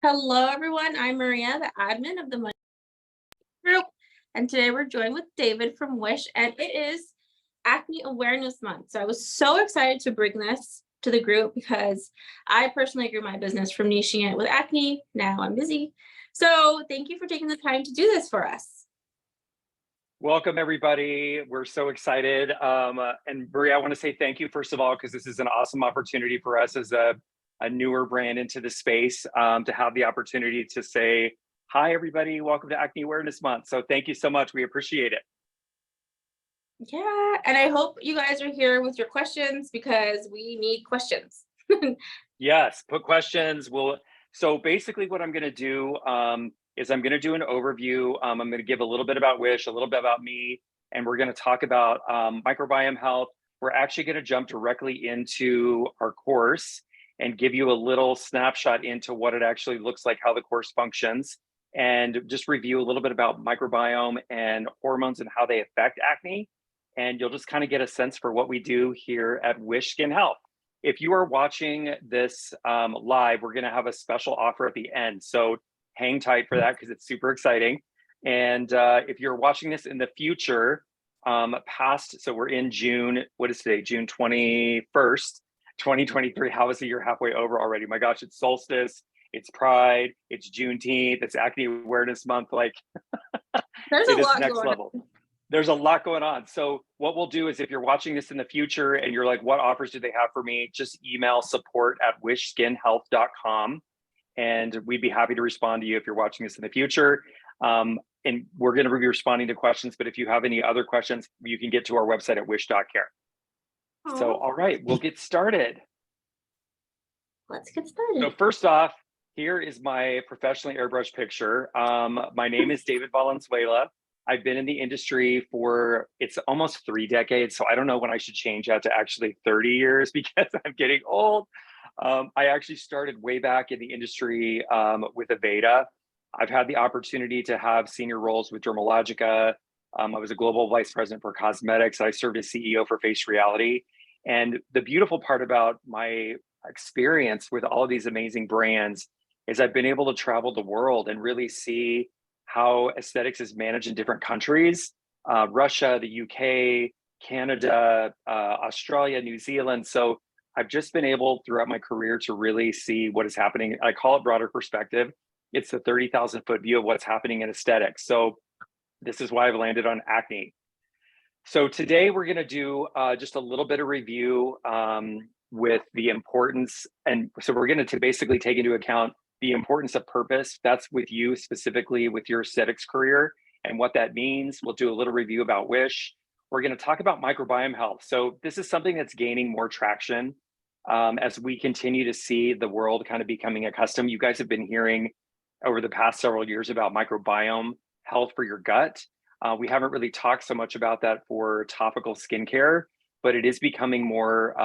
Hello, everyone. I'm Maria, the admin of the Money Group, and today we're joined with David from Wish, and it is Acne Awareness Month. So I was so excited to bring this to the group because I personally grew my business from niching it with acne. Now I'm busy. So thank you for taking the time to do this for us. Welcome, everybody. We're so excited. And Maria, I want to say thank you, first of all, because this is an awesome opportunity for us as a newer brand into the space to have the opportunity to say, hi, everybody, welcome to Acne Awareness Month. So thank you so much. We appreciate it. Yeah, and I hope you guys are here with your questions because we need questions. Yes, put questions. So basically what I'm going to do is I'm going to do an overview. I'm going to give a little bit about Wish, a little bit about me, and we're going to talk about microbiome health. We're actually going to jump directly into our course and give you a little snapshot into what it actually looks like, how the course functions, and just review a little bit about microbiome and hormones and how they affect acne. And you'll just kind of get a sense for what we do here at Wish Skin Health. If you are watching this live, we're going to have a special offer at the end. So hang tight for that because it's super exciting. And if you're watching this in the future, so we're in June, what is today? June 21st, 2023. How is the year halfway over already? My gosh, it's solstice, it's Pride, it's Juneteenth, it's Acne Awareness Month. Like, There's it a is lot next going level. on. There's a lot going on. So what we'll do is if you're watching this in the future and you're like, what offers do they have for me? Just email support@wishskinhealth.com. And we'd be happy to respond to you if you're watching this in the future. And we're going to be responding to questions, but if you have any other questions, you can get to our website at wish.care. So, all right, we'll get started. Let's get started. So first off, here is my professionally airbrushed picture. My name is David Valenzuela. I've been in the industry for, it's almost 3 decades. So I don't know when I should change that to actually 30 years because I'm getting old. I actually started way back in the industry with Aveda. I've had the opportunity to have senior roles with Dermalogica. I was a global vice president for cosmetics. I served as CEO for Face Reality. And the beautiful part about my experience with all of these amazing brands is I've been able to travel the world and really see how aesthetics is managed in different countries, Russia, the UK, Canada, Australia, New Zealand. So I've just been able throughout my career to really see what is happening. I call it broader perspective. It's the 30,000 foot view of what's happening in aesthetics. So this is why I've landed on acne. So today we're going to do just a little bit of review with the importance. And so we're going to basically take into account the importance of purpose. That's with you specifically with your aesthetics career and what that means. We'll do a little review about Wish. We're going to talk about microbiome health. So this is something that's gaining more traction as we continue to see the world kind of becoming accustomed. You guys have been hearing over the past several years about microbiome health for your gut. We haven't really talked so much about that for topical skincare, but it is becoming more,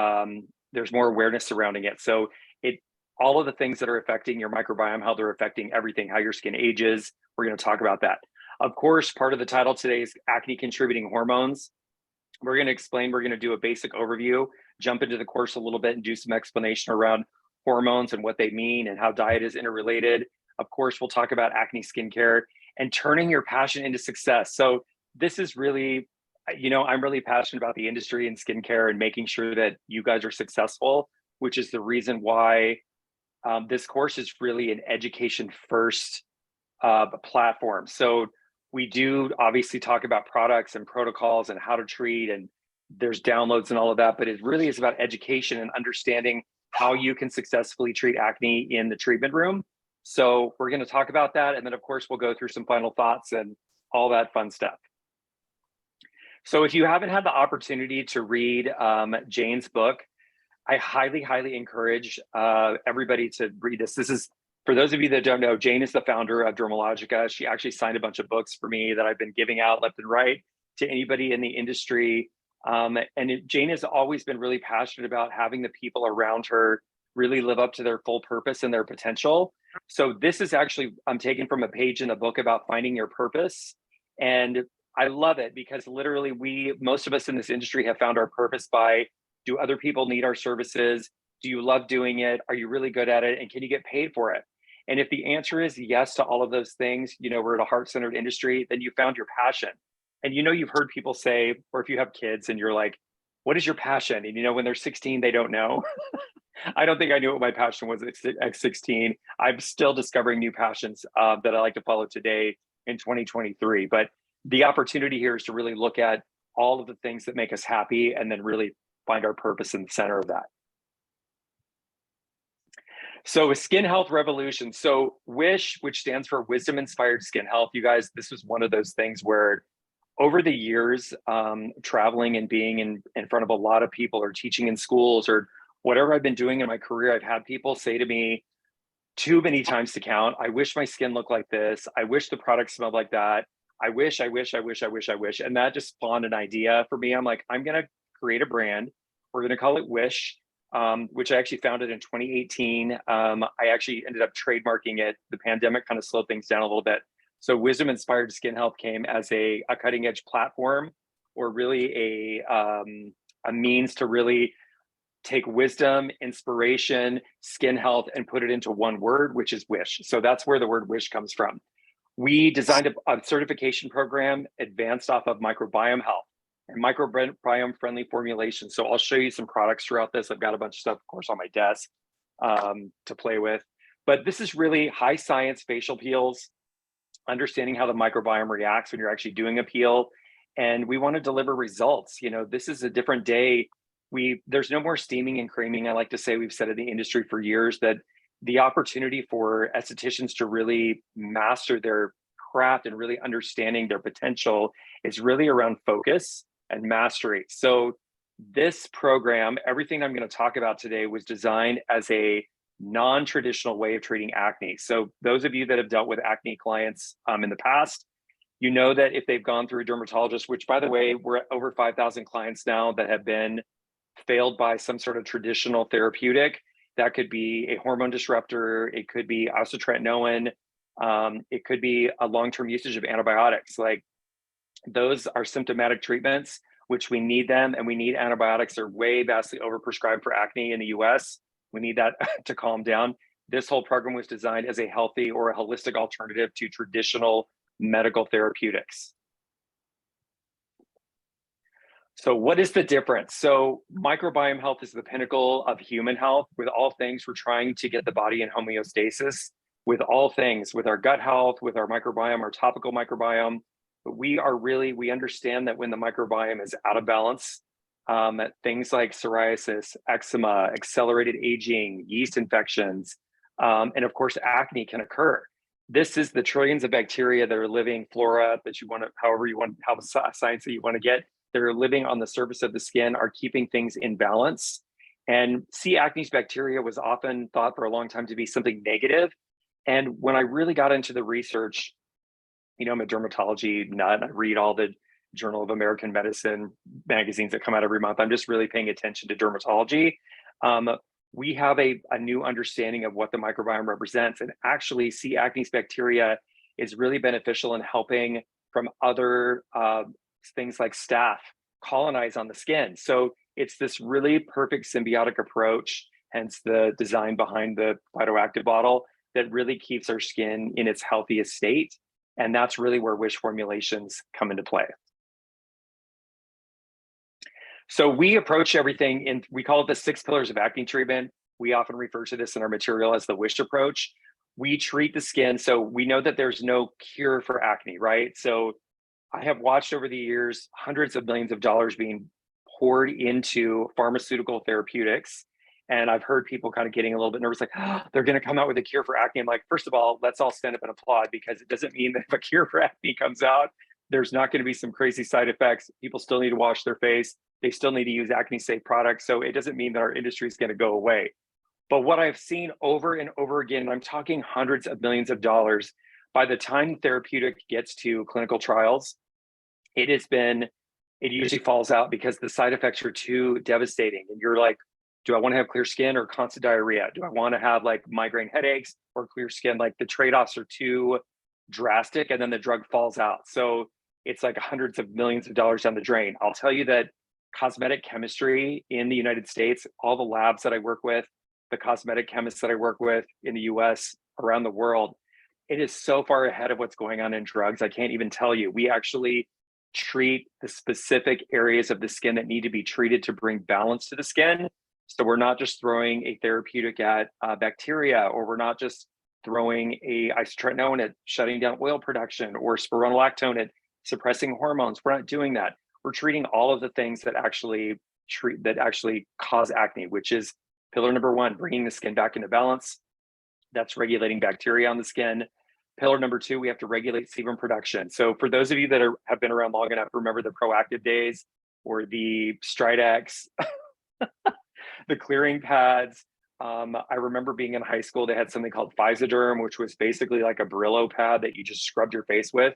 there's more awareness surrounding it. So all of the things that are affecting your microbiome health are affecting everything, how your skin ages. We're going to talk about that. Of course, part of the title today is acne contributing hormones. We're going to explain, we're going to do a basic overview, jump into the course a little bit and do some explanation around hormones and what they mean and how diet is interrelated. Of course, we'll talk about acne skincare and turning your passion into success. So this is really, I'm really passionate about the industry and skincare and making sure that you guys are successful, which is the reason why this course is really an education first platform. So we do obviously talk about products and protocols and how to treat, and there's downloads and all of that, but it really is about education and understanding how you can successfully treat acne in the treatment room. So we're going to talk about that. And then of course, we'll go through some final thoughts and all that fun stuff. So if you haven't had the opportunity to read Jane's book, I highly, highly encourage everybody to read this. This is, for those of you that don't know, Jane is the founder of Dermalogica. She actually signed a bunch of books for me that I've been giving out left and right to anybody in the industry. Jane has always been really passionate about having the people around her really live up to their full purpose and their potential. So this is actually, I'm taken from a page in a book about finding your purpose. And I love it because literally most of us in this industry have found our purpose by, do other people need our services? Do you love doing it? Are you really good at it? And can you get paid for it? And if the answer is yes to all of those things, we're at a heart-centered industry, then you found your passion. And you've heard people say, or if you have kids and you're like, what is your passion? And when they're 16, they don't know. I don't think I knew what my passion was at 16. I'm still discovering new passions that I like to follow today in 2023. But the opportunity here is to really look at all of the things that make us happy and then really find our purpose in the center of that. So a skin health revolution. So WISH, which stands for Wisdom Inspired Skin Health, you guys, this was one of those things where over the years, traveling and being in front of a lot of people or teaching in schools or whatever I've been doing in my career, I've had people say to me too many times to count, I wish my skin looked like this. I wish the product smelled like that. I wish. And that just spawned an idea for me. I'm like, I'm going to create a brand. We're going to call it WISH, which I actually founded in 2018. I actually ended up trademarking it. The pandemic kind of slowed things down a little bit. So Wisdom Inspired Skin Health came as a cutting edge platform, or really a means to really take wisdom, inspiration, skin health, and put it into one word, which is WISH. So that's where the word WISH comes from. We designed a certification program advanced off of microbiome health and microbiome friendly formulation. So I'll show you some products throughout this. I've got a bunch of stuff, of course, on my desk to play with. But this is really high science facial peels, understanding how the microbiome reacts when you're actually doing a peel. And we want to deliver results. This is a different day. There's no more steaming and creaming. I like to say, we've said in the industry for years that the opportunity for estheticians to really master their craft and really understanding their potential is really around focus and mastery. So this program, everything I'm going to talk about today, was designed as a non-traditional way of treating acne. So those of you that have dealt with acne clients in the past, you know that if they've gone through a dermatologist, which by the way, we're at over 5,000 clients now that have been failed by some sort of traditional therapeutic. That could be a hormone disruptor. It could be isotretinoin. It could be a long-term usage of antibiotics. Like, those are symptomatic treatments, which we need them, and we need antibiotics. They're way vastly overprescribed for acne in the US. We need that to calm down. This whole program was designed as a healthy or a holistic alternative to traditional medical therapeutics. So what is the difference? So microbiome health is the pinnacle of human health. With all things, we're trying to get the body in homeostasis with all things, with our gut health, with our microbiome, our topical microbiome. But we understand that when the microbiome is out of balance, things like psoriasis, eczema, accelerated aging, yeast infections, and of course, acne can occur. This is the trillions of bacteria that are living, flora that you want to, however you want, how science that you want to get, that are living on the surface of the skin, are keeping things in balance. And C. acnes bacteria was often thought for a long time to be something negative. And when I really got into the research, I'm a dermatology nut. I read all the Journal of American Medicine magazines that come out every month. I'm just really paying attention to dermatology. We have a new understanding of what the microbiome represents. And actually, C. acnes bacteria is really beneficial in helping from other things like staph colonize on the skin. So it's this really perfect symbiotic approach, hence the design behind the phytoactive bottle, that really keeps our skin in its healthiest state. And that's really where WISH formulations come into play. So we approach everything we call it the 6 pillars of acne treatment. We often refer to this in our material as the WISH approach. We treat the skin. So we know that there's no cure for acne, right? So I have watched over the years hundreds of millions of dollars being poured into pharmaceutical therapeutics. And I've heard people kind of getting a little bit nervous, like, oh, they're going to come out with a cure for acne. I'm like, first of all, let's all stand up and applaud, because it doesn't mean that if a cure for acne comes out, there's not going to be some crazy side effects. People still need to wash their face. They still need to use acne safe products. So it doesn't mean that our industry is going to go away. But what I've seen over and over again, and I'm talking hundreds of millions of dollars, by the time therapeutic gets to clinical trials, it usually falls out because the side effects are too devastating. And you're like, do I want to have clear skin or constant diarrhea? Do I want to have like migraine headaches or clear skin? Like, the trade-offs are too drastic, and then the drug falls out. So it's like hundreds of millions of dollars down the drain. I'll tell you that cosmetic chemistry in the United States, all the labs that I work with, the cosmetic chemists that I work with in the US, around the world, it is so far ahead of what's going on in drugs. I can't even tell you. We actually treat the specific areas of the skin that need to be treated to bring balance to the skin. So we're not just throwing a therapeutic at bacteria, or we're not just throwing a isotretinoin at shutting down oil production, or spironolactone at suppressing hormones. We're not doing that. We're treating all of the things that actually cause acne, which is pillar number one, bringing the skin back into balance. That's regulating bacteria on the skin. Pillar number two, we have to regulate sebum production. So for those of you that have been around long enough, remember the Proactive days, or the Stridex, the clearing pads. I remember being in high school, they had something called Physoderm, which was basically like a Brillo pad that you just scrubbed your face with.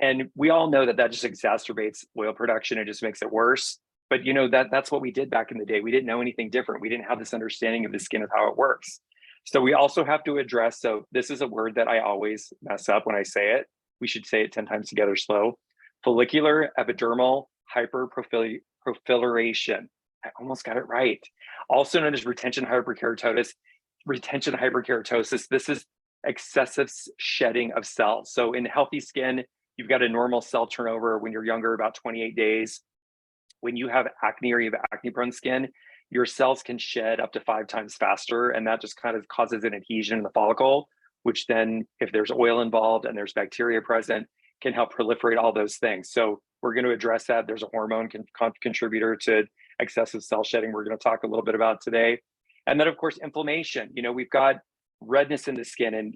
And we all know that just exacerbates oil production. It just makes it worse. But you know, that's what we did back in the day. We didn't know anything different. We didn't have this understanding of the skin, of how it works. So we also have to address, so this is a word that I always mess up when I say it. We should say it 10 times together slow. Follicular epidermal hyperproliferation. I almost got it right. Also known as retention hyperkeratosis. Retention hyperkeratosis, this is excessive shedding of cells. So in healthy skin, you've got a normal cell turnover when you're younger, about 28 days. When you have acne, or you have acne-prone skin, your cells can shed up to 5 times faster, and that just kind of causes an adhesion in the follicle, which then, if there's oil involved and there's bacteria present, can help proliferate all those things. So we're going to address that. There's a hormone contributor to excessive cell shedding we're going to talk a little bit about today. And then, of course, inflammation. You know, we've got redness in the skin, and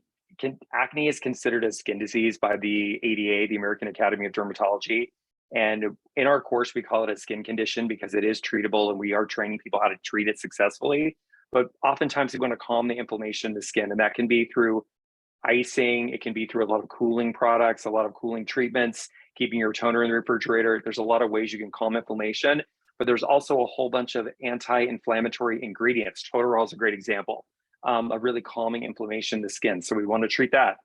acne is considered a skin disease by the ADA, the American Academy of Dermatology. And in our course, we call it a skin condition because it is treatable, and we are training people how to treat it successfully. But oftentimes we want to calm the inflammation in the skin, and that can be through icing. It can be through a lot of cooling products, a lot of cooling treatments, keeping your toner in the refrigerator. There's a lot of ways you can calm inflammation, but there's also a whole bunch of anti-inflammatory ingredients. Totorol is a great example of really calming inflammation in the skin. So we want to treat that.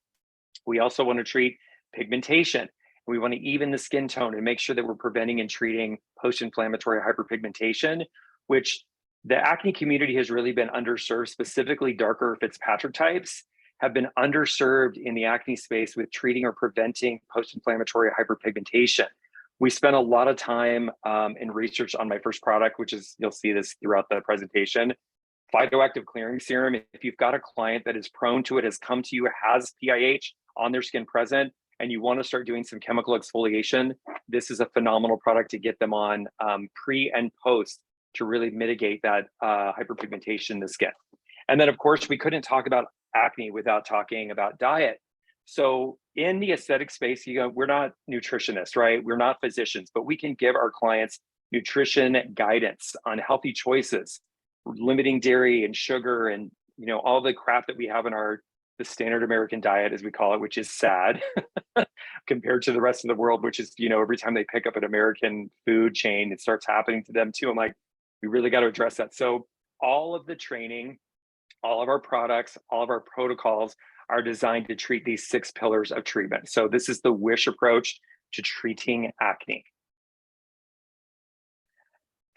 We also want to treat pigmentation. We want to even the skin tone and make sure that we're preventing and treating post-inflammatory hyperpigmentation, which the acne community has really been underserved, specifically darker Fitzpatrick types have been underserved in the acne space with treating or preventing post-inflammatory hyperpigmentation. We spent a lot of time in research on my first product, which is, you'll see this throughout the presentation, phytoactive clearing serum. If you've got a client that is prone to it, has come to you, has PIH on their skin present, and you want to start doing some chemical exfoliation, this is a phenomenal product to get them on pre and post to really mitigate that hyperpigmentation in the skin. And then, of course, we couldn't talk about acne without talking about diet. So in the aesthetic space, we're not nutritionists, right? We're not physicians, but we can give our clients nutrition guidance on healthy choices, limiting dairy and sugar, and all the crap that we have in the standard American diet, as we call it, which is sad compared to the rest of the world, which is, every time they pick up an American food chain, it starts happening to them too. I'm like, we really got to address that. So all of the training, all of our products, all of our protocols are designed to treat these 6 pillars of treatment. So this is the WISH approach to treating acne.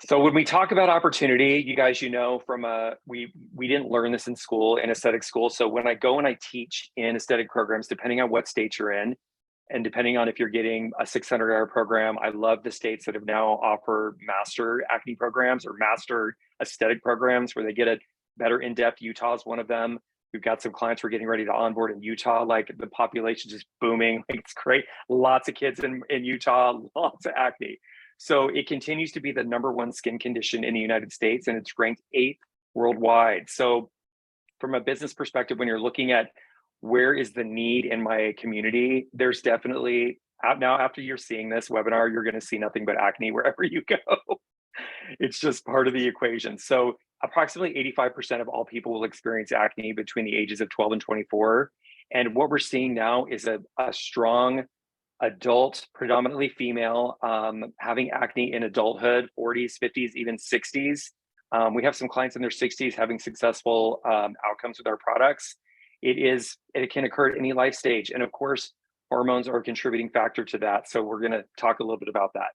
So when we talk about opportunity, you guys, from we didn't learn this in school, in aesthetic school. So when I go and I teach in aesthetic programs, depending on what state you're in, and depending on if you're getting a 600-hour program, I love the states that have now offer master acne programs or master aesthetic programs where they get a better in-depth. Utah is one of them. We've got some clients we're getting ready to onboard in Utah. Like, the population just booming. Like, it's great. Lots of kids in Utah, lots of acne. So it continues to be the #1 skin condition in the United States, and it's ranked 8th worldwide. So from a business perspective, when you're looking at where is the need in my community, there's definitely, now after you're seeing this webinar, you're going to see nothing but acne wherever you go. It's just part of the equation. So approximately 85% of all people will experience acne between the ages of 12 and 24. And what we're seeing now is a strong adult, predominantly female, having acne in adulthood, 40s, 50s, even 60s. We have some clients in their 60s having successful outcomes with our products. It can occur at any life stage. And of course, hormones are a contributing factor to that. So we're going to talk a little bit about that.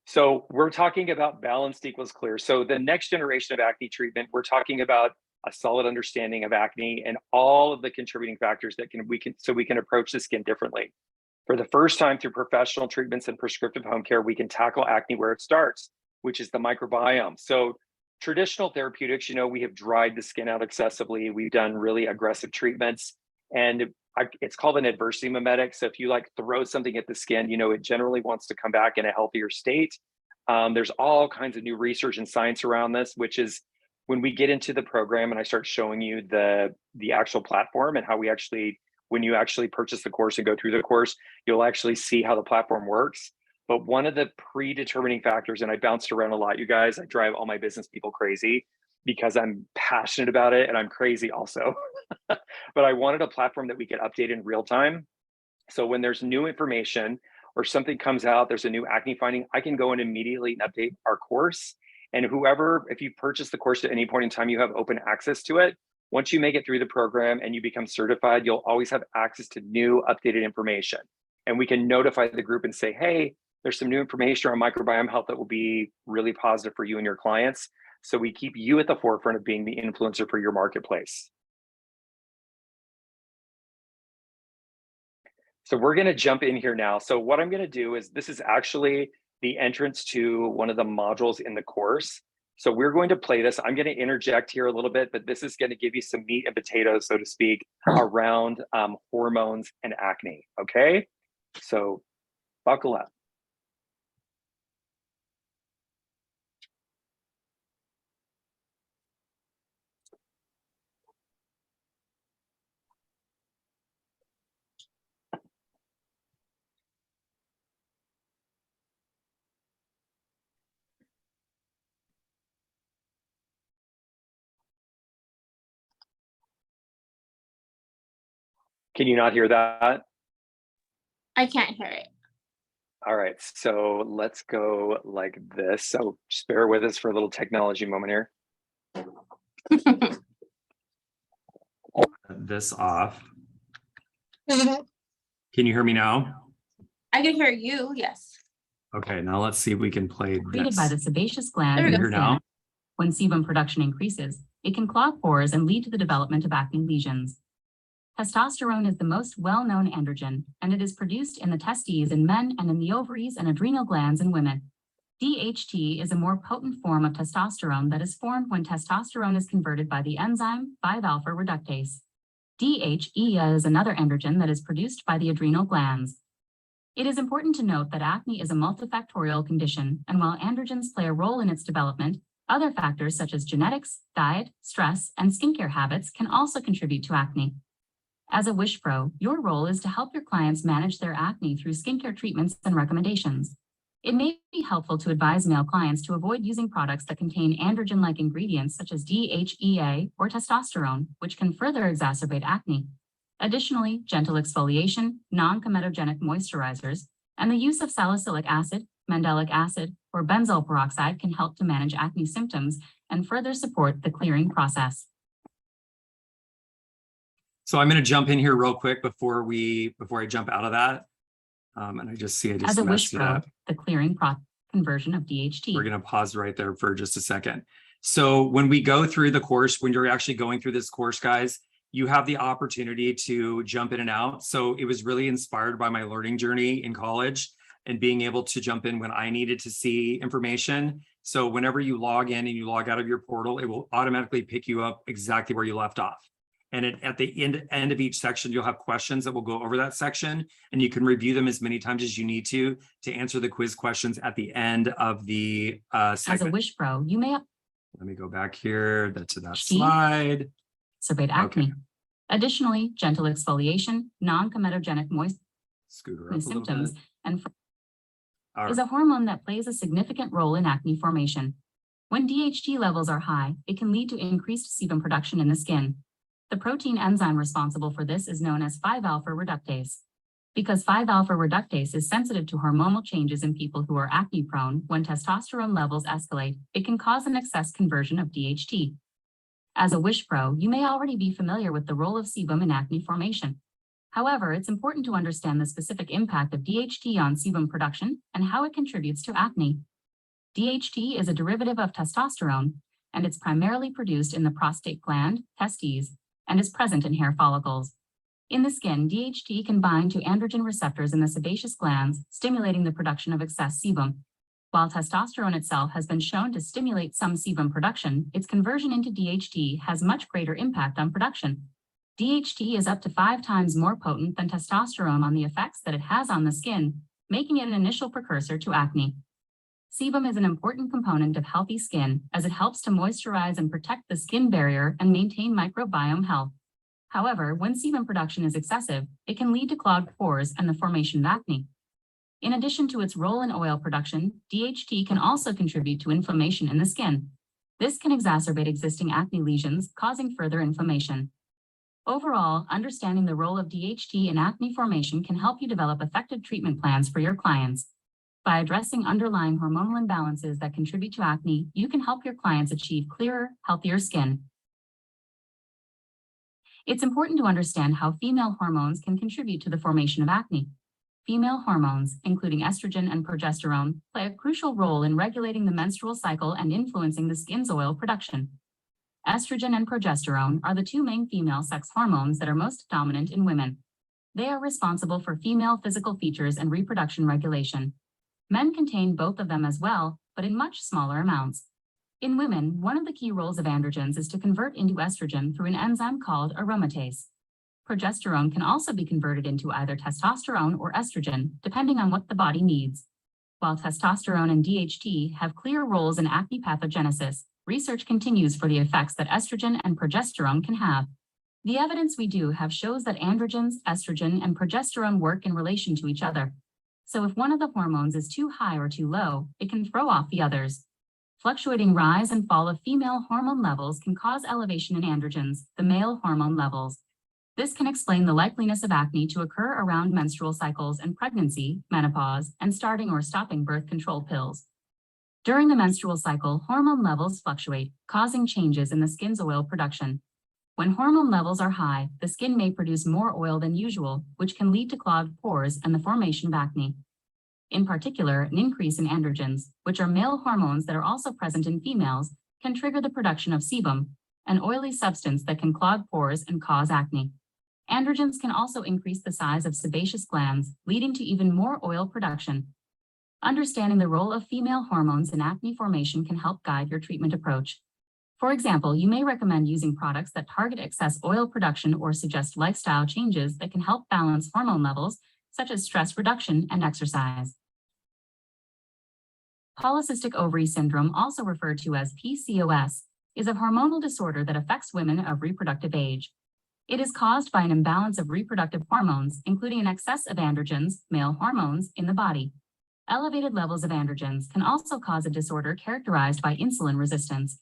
So we're talking about balanced equals clear. So the next generation of acne treatment, we're talking about a solid understanding of acne and all of the contributing factors that we can approach the skin differently. For the first time through professional treatments and prescriptive home care, we can tackle acne where it starts, which is the microbiome. So traditional therapeutics, we have dried the skin out excessively. We've done really aggressive treatments, and it's called an adversity mimetic. So if you throw something at the skin, it generally wants to come back in a healthier state. There's all kinds of new research and science around this, which is when we get into the program and I start showing you the actual platform and how when you actually purchase the course and go through the course, you'll actually see how the platform works. But one of the predetermining factors, and I bounced around a lot, you guys, I drive all my business people crazy because I'm passionate about it and I'm crazy also. But I wanted a platform that we could update in real time. So when there's new information or something comes out, there's a new acne finding, I can go in immediately and update our course. And if you purchase the course at any point in time, you have open access to it. Once you make it through the program and you become certified, you'll always have access to new updated information. And we can notify the group and say, hey, there's some new information on microbiome health that will be really positive for you and your clients. So we keep you at the forefront of being the influencer for your marketplace. So we're going to jump in here now. So what I'm going to do is, this is actually the entrance to one of the modules in the course. So we're going to play this. I'm going to interject here a little bit, but this is going to give you some meat and potatoes, so to speak, around hormones and acne. Okay, so buckle up. Can you not hear that? I can't hear it. All right, so let's go like this. So just bear with us for a little technology moment here. This off. Can you hear me now? I can hear you, yes. Okay, now let's see if we can play Secreted this. by the sebaceous gland There we in go. the skin. When sebum production increases, it can clog pores and lead to the development of acne lesions. Testosterone is the most well-known androgen, and it is produced in the testes in men and in the ovaries and adrenal glands in women. DHT is a more potent form of testosterone that is formed when testosterone is converted by the enzyme 5-alpha reductase. DHEA is another androgen that is produced by the adrenal glands. It is important to note that acne is a multifactorial condition, and while androgens play a role in its development, other factors such as genetics, diet, stress, and skincare habits can also contribute to acne. As a Wish Pro, your role is to help your clients manage their acne through skincare treatments and recommendations. It may be helpful to advise male clients to avoid using products that contain androgen-like ingredients such as DHEA or testosterone, which can further exacerbate acne. Additionally, gentle exfoliation, non-comedogenic moisturizers, and the use of salicylic acid, mandelic acid, or benzoyl peroxide can help to manage acne symptoms and further support the clearing process. So I'm going to jump in here real quick before I jump out of that. And I just As a Wish messed it Pro, up. the clearing conversion of DHT. We're going to pause right there for just a second. So when we go through the course, when you're actually going through this course, guys, you have the opportunity to jump in and out. So it was really inspired by my learning journey in college and being able to jump in when I needed to see information. So whenever you log in and you log out of your portal, it will automatically pick you up exactly where you left off. And at the end of each section, you'll have questions that will go over that section, and you can review them as many times as you need to answer the quiz questions at the end of the segment. As a Wish Pro, you may Let me go back here to that slide. exacerbate acne. Additionally, gentle exfoliation, non-comedogenic Scoot her up a little symptoms, bit. and All is right. a hormone that plays a significant role in acne formation. When DHT levels are high, it can lead to increased sebum production in the skin. The protein enzyme responsible for this is known as 5-alpha reductase. Because 5-alpha reductase is sensitive to hormonal changes in people who are acne prone, when testosterone levels escalate, it can cause an excess conversion of DHT. As a Wish Pro, you may already be familiar with the role of sebum in acne formation. However, it's important to understand the specific impact of DHT on sebum production and how it contributes to acne. DHT is a derivative of testosterone, and it's primarily produced in the prostate gland, testes, and is present in hair follicles. In the skin, DHT can bind to androgen receptors in the sebaceous glands, stimulating the production of excess sebum. While testosterone itself has been shown to stimulate some sebum production, its conversion into DHT has much greater impact on production. DHT is up to 5 times more potent than testosterone on the effects that it has on the skin, making it an initial precursor to acne. Sebum is an important component of healthy skin as it helps to moisturize and protect the skin barrier and maintain microbiome health. However, when sebum production is excessive, it can lead to clogged pores and the formation of acne. In addition to its role in oil production, DHT can also contribute to inflammation in the skin. This can exacerbate existing acne lesions, causing further inflammation. Overall, understanding the role of DHT in acne formation can help you develop effective treatment plans for your clients. By addressing underlying hormonal imbalances that contribute to acne, you can help your clients achieve clearer, healthier skin. It's important to understand how female hormones can contribute to the formation of acne. Female hormones, including estrogen and progesterone, play a crucial role in regulating the menstrual cycle and influencing the skin's oil production. Estrogen and progesterone are the 2 main female sex hormones that are most dominant in women. They are responsible for female physical features and reproduction regulation. Men contain both of them as well, but in much smaller amounts. In women, one of the key roles of androgens is to convert into estrogen through an enzyme called aromatase. Progesterone can also be converted into either testosterone or estrogen, depending on what the body needs. While testosterone and DHT have clear roles in acne pathogenesis, research continues for the effects that estrogen and progesterone can have. The evidence we do have shows that androgens, estrogen, and progesterone work in relation to each other. So if one of the hormones is too high or too low, it can throw off the others. Fluctuating rise and fall of female hormone levels can cause elevation in androgens, the male hormone levels. This can explain the likeliness of acne to occur around menstrual cycles and pregnancy, menopause, and starting or stopping birth control pills. During the menstrual cycle, hormone levels fluctuate, causing changes in the skin's oil production. When hormone levels are high, the skin may produce more oil than usual, which can lead to clogged pores and the formation of acne. In particular, an increase in androgens, which are male hormones that are also present in females, can trigger the production of sebum, an oily substance that can clog pores and cause acne. Androgens can also increase the size of sebaceous glands, leading to even more oil production. Understanding the role of female hormones in acne formation can help guide your treatment approach. For example, you may recommend using products that target excess oil production or suggest lifestyle changes that can help balance hormone levels, such as stress reduction and exercise. Polycystic ovary syndrome, also referred to as PCOS, is a hormonal disorder that affects women of reproductive age. It is caused by an imbalance of reproductive hormones, including an excess of androgens, male hormones, in the body. Elevated levels of androgens can also cause a disorder characterized by insulin resistance.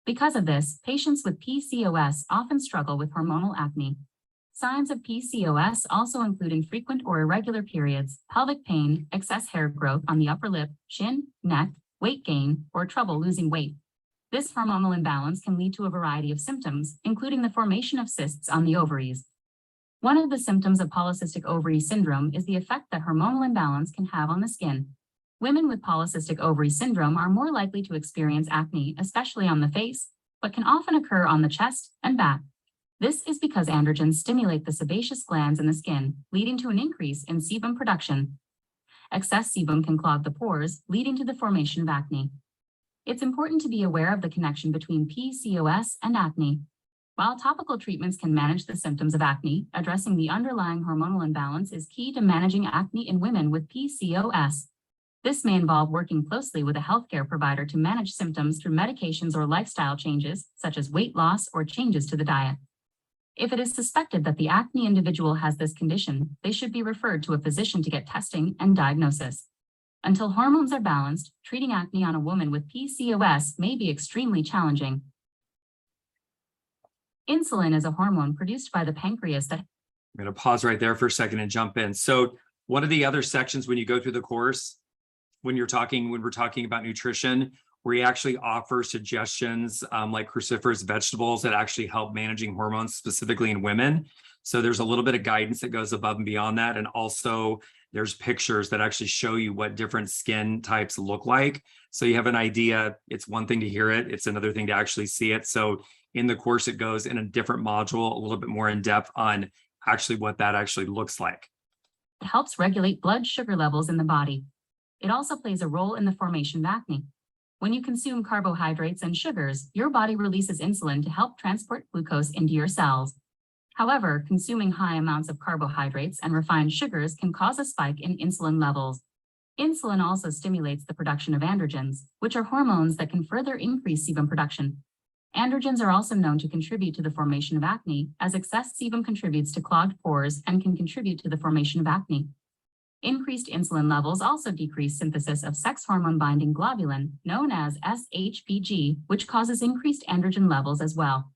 Because of this, patients with PCOS often struggle with hormonal acne. Signs of PCOS also include infrequent or irregular periods, pelvic pain, excess hair growth on the upper lip, chin, neck, weight gain, or trouble losing weight. This hormonal imbalance can lead to a variety of symptoms, including the formation of cysts on the ovaries. One of the symptoms of polycystic ovary syndrome is the effect that hormonal imbalance can have on the skin. Women with polycystic ovary syndrome are more likely to experience acne, especially on the face, but can often occur on the chest and back. This is because androgens stimulate the sebaceous glands in the skin, leading to an increase in sebum production. Excess sebum can clog the pores, leading to the formation of acne. It's important to be aware of the connection between PCOS and acne. While topical treatments can manage the symptoms of acne, addressing the underlying hormonal imbalance is key to managing acne in women with PCOS. This may involve working closely with a healthcare provider to manage symptoms through medications or lifestyle changes, such as weight loss or changes to the diet. If it is suspected that the acne individual has this condition, they should be referred to a physician to get testing and diagnosis. Until hormones are balanced, treating acne on a woman with PCOS may be extremely challenging. Insulin is a hormone produced by the pancreas that... I'm going to pause right there for a second and jump in. So one of the other sections when you go through the course, when we're talking about nutrition, we actually offer suggestions like cruciferous vegetables that actually help managing hormones, specifically in women. So there's a little bit of guidance that goes above and beyond that. And also there's pictures that actually show you what different skin types look like. So you have an idea. It's one thing to hear it. It's another thing to actually see it. So in the course, it goes in a different module, a little bit more in depth on actually what that actually looks like. It helps regulate blood sugar levels in the body. It also plays a role in the formation of acne. When you consume carbohydrates and sugars, your body releases insulin to help transport glucose into your cells. However, consuming high amounts of carbohydrates and refined sugars can cause a spike in insulin levels. Insulin also stimulates the production of androgens, which are hormones that can further increase sebum production. Androgens are also known to contribute to the formation of acne, as excess sebum contributes to clogged pores and can contribute to the formation of acne. Increased insulin levels also decrease synthesis of sex hormone-binding globulin, known as SHBG, which causes increased androgen levels as well.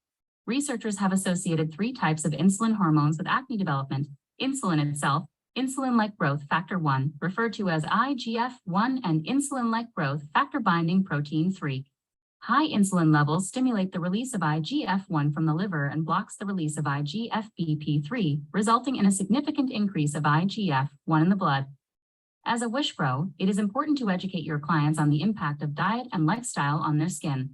Researchers have associated 3 types of insulin hormones with acne development: insulin itself, insulin-like growth factor 1, referred to as IGF-1, and insulin-like growth factor binding protein 3. High insulin levels stimulate the release of IGF-1 from the liver and blocks the release of IGF-BP3, resulting in a significant increase of IGF-1 in the blood. As a Wish Pro, it is important to educate your clients on the impact of diet and lifestyle on their skin.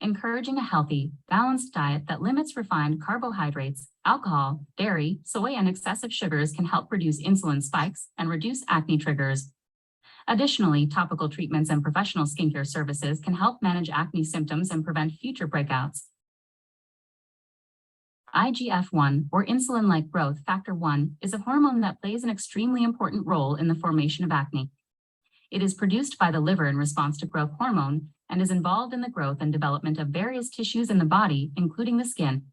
Encouraging a healthy, balanced diet that limits refined carbohydrates, alcohol, dairy, soy, and excessive sugars can help reduce insulin spikes and reduce acne triggers. Additionally, topical treatments and professional skincare services can help manage acne symptoms and prevent future breakouts. IGF-1, or insulin-like growth factor 1, is a hormone that plays an extremely important role in the formation of acne. It is produced by the liver in response to growth hormone and is involved in the growth and development of various tissues in the body, including the skin.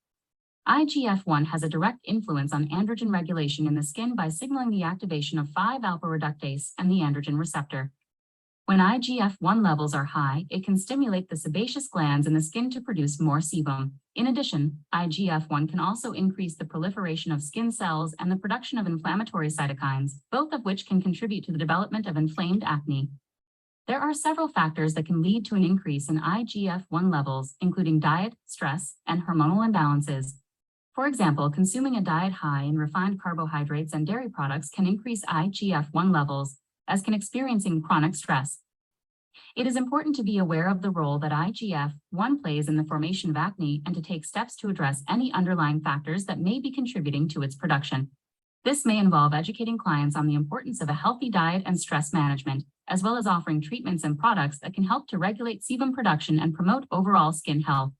IGF-1 has a direct influence on androgen regulation in the skin by signaling the activation of 5-alpha reductase and the androgen receptor. When IGF-1 levels are high, it can stimulate the sebaceous glands in the skin to produce more sebum. In addition, IGF-1 can also increase the proliferation of skin cells and the production of inflammatory cytokines, both of which can contribute to the development of inflamed acne. There are several factors that can lead to an increase in IGF-1 levels, including diet, stress, and hormonal imbalances. For example, consuming a diet high in refined carbohydrates and dairy products can increase IGF-1 levels, as can experiencing chronic stress. It is important to be aware of the role that IGF-1 plays in the formation of acne and to take steps to address any underlying factors that may be contributing to its production. This may involve educating clients on the importance of a healthy diet and stress management, as well as offering treatments and products that can help to regulate sebum production and promote overall skin health.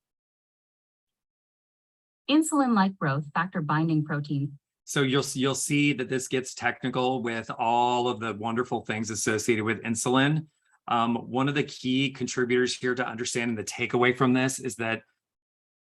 Insulin-like growth factor binding protein. So you'll see that this gets technical with all of the wonderful things associated with insulin. One of the key contributors here to understanding the takeaway from this is that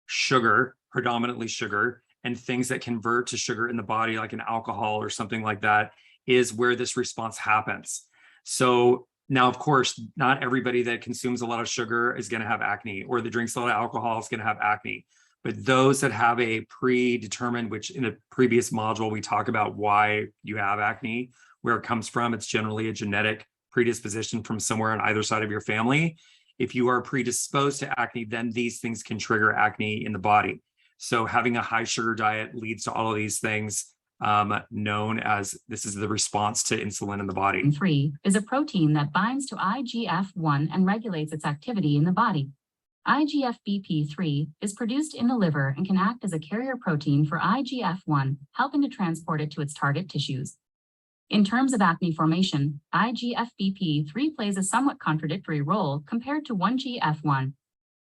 sugar, predominantly sugar, and things that convert to sugar in the body, like an alcohol or something like that, is where this response happens. So now, of course, not everybody that consumes a lot of sugar is going to have acne, or that drinks a lot of alcohol is going to have acne. But those that have a predetermined, which in a previous module, we talk about why you have acne, where it comes from. It's generally a genetic predisposition from somewhere on either side of your family. If you are predisposed to acne, then these things can trigger acne in the body. So having a high sugar diet leads to all of these things, known as, this is the response to insulin in the body. 3 is a protein that binds to IGF-1 and regulates its activity in the body. IGF-BP3 is produced in the liver and can act as a carrier protein for IGF-1, helping to transport it to its target tissues. In terms of acne formation, IGF-BP3 plays a somewhat contradictory role compared to 1GF1.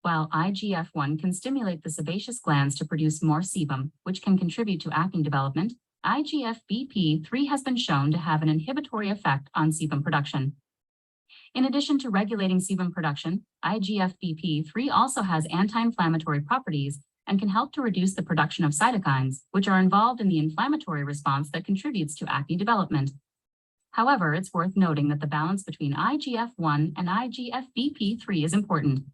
While IGF-1 can stimulate the sebaceous glands to produce more sebum, which can contribute to acne development, IGF-BP3 has been shown to have an inhibitory effect on sebum production. In addition to regulating sebum production, IGF-BP3 also has anti-inflammatory properties and can help to reduce the production of cytokines, which are involved in the inflammatory response that contributes to acne development. However, it's worth noting that the balance between IGF-1 and IGF-BP3 is important.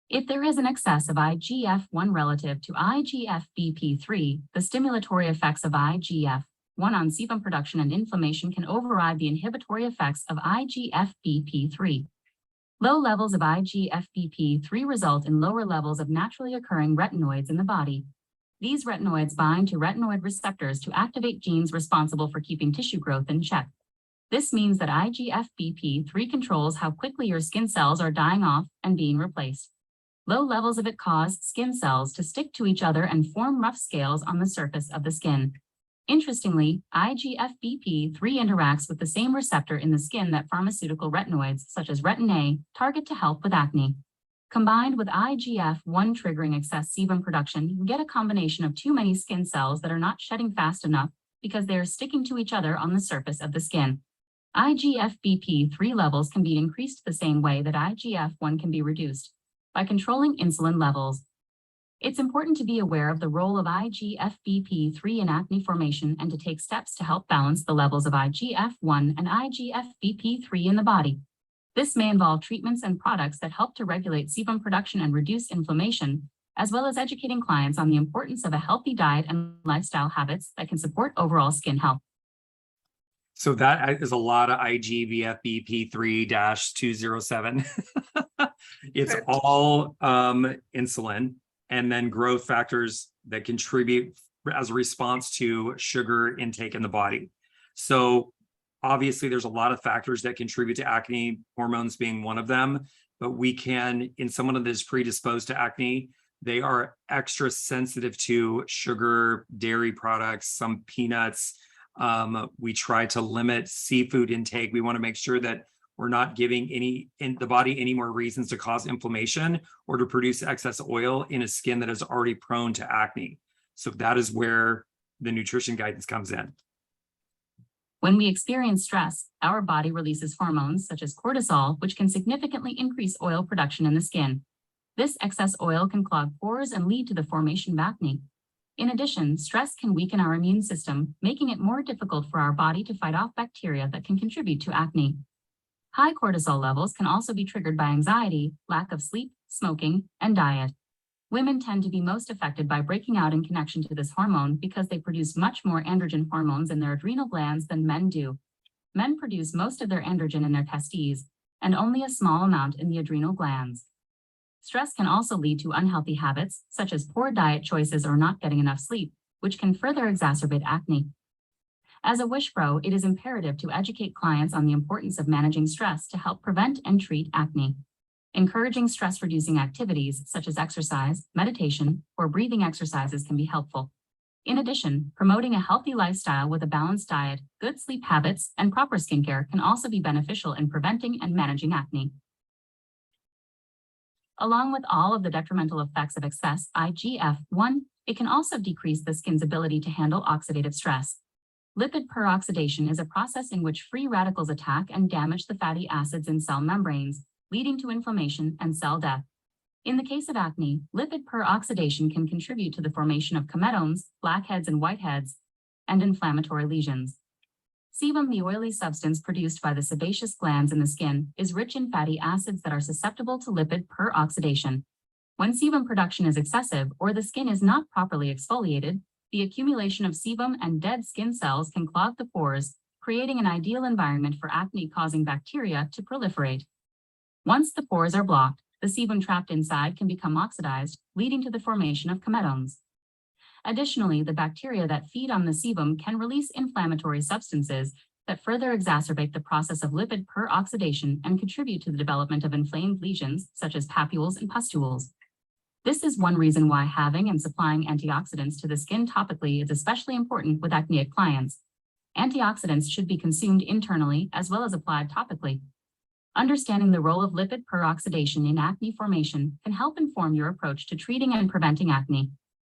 If there is an excess of IGF-1 relative to IGF-BP3, the stimulatory effects of IGF-1 on sebum production and inflammation can override the inhibitory effects of IGF-BP3. Low levels of IGF-BP3 result in lower levels of naturally occurring retinoids in the body. These retinoids bind to retinoid receptors to activate genes responsible for keeping tissue growth in check. This means that IGF-BP3 controls how quickly your skin cells are dying off and being replaced. Low levels of it cause skin cells to stick to each other and form rough scales on the surface of the skin. Interestingly, IGF-BP3 interacts with the same receptor in the skin that pharmaceutical retinoids, such as retin A, target to help with acne. Combined with IGF-1 triggering excess sebum production, you can get a combination of too many skin cells that are not shedding fast enough because they are sticking to each other on the surface of the skin. IGF-BP3 levels can be increased the same way that IGF-1 can be reduced, by controlling insulin levels. It's important to be aware of the role of IGF-BP3 in acne formation and to take steps to help balance the levels of IGF-1 and IGF-BP3 in the body. This may involve treatments and products that help to regulate sebum production and reduce inflammation, as well as educating clients on the importance of a healthy diet and lifestyle habits that can support overall skin health. So that is a lot of IGVFBP3-207. It's Correct. all insulin and then growth factors that contribute as a response to sugar intake in the body. So obviously there's a lot of factors that contribute to acne, hormones being one of them, but we can, in someone that is predisposed to acne, they are extra sensitive to sugar, dairy products, some peanuts. We try to limit seafood intake. We want to make sure that we're not giving the body any more reasons to cause inflammation or to produce excess oil in a skin that is already prone to acne. So that is where the nutrition guidance comes in. When we experience stress, our body releases hormones such as cortisol, which can significantly increase oil production in the skin. This excess oil can clog pores and lead to the formation of acne. In addition, stress can weaken our immune system, making it more difficult for our body to fight off bacteria that can contribute to acne. High cortisol levels can also be triggered by anxiety, lack of sleep, smoking, and diet. Women tend to be most affected by breaking out in connection to this hormone because they produce much more androgen hormones in their adrenal glands than men do. Men produce most of their androgen in their testes and only a small amount in the adrenal glands. Stress can also lead to unhealthy habits, such as poor diet choices or not getting enough sleep, which can further exacerbate acne. As a Wish Pro, it is imperative to educate clients on the importance of managing stress to help prevent and treat acne. Encouraging stress-reducing activities, such as exercise, meditation, or breathing exercises can be helpful. In addition, promoting a healthy lifestyle with a balanced diet, good sleep habits, and proper skincare can also be beneficial in preventing and managing acne. Along with all of the detrimental effects of excess IGF-1, it can also decrease the skin's ability to handle oxidative stress. Lipid peroxidation is a process in which free radicals attack and damage the fatty acids in cell membranes, leading to inflammation and cell death. In the case of acne, lipid peroxidation can contribute to the formation of comedons, blackheads and whiteheads, and inflammatory lesions. Sebum, the oily substance produced by the sebaceous glands in the skin, is rich in fatty acids that are susceptible to lipid peroxidation. When sebum production is excessive or the skin is not properly exfoliated, the accumulation of sebum and dead skin cells can clog the pores, creating an ideal environment for acne-causing bacteria to proliferate. Once the pores are blocked, the sebum trapped inside can become oxidized, leading to the formation of comedons. Additionally, the bacteria that feed on the sebum can release inflammatory substances that further exacerbate the process of lipid peroxidation and contribute to the development of inflamed lesions, such as papules and pustules. This is one reason why having and supplying antioxidants to the skin topically is especially important with acneic clients. Antioxidants should be consumed internally as well as applied topically. Understanding the role of lipid peroxidation in acne formation can help inform your approach to treating and preventing acne.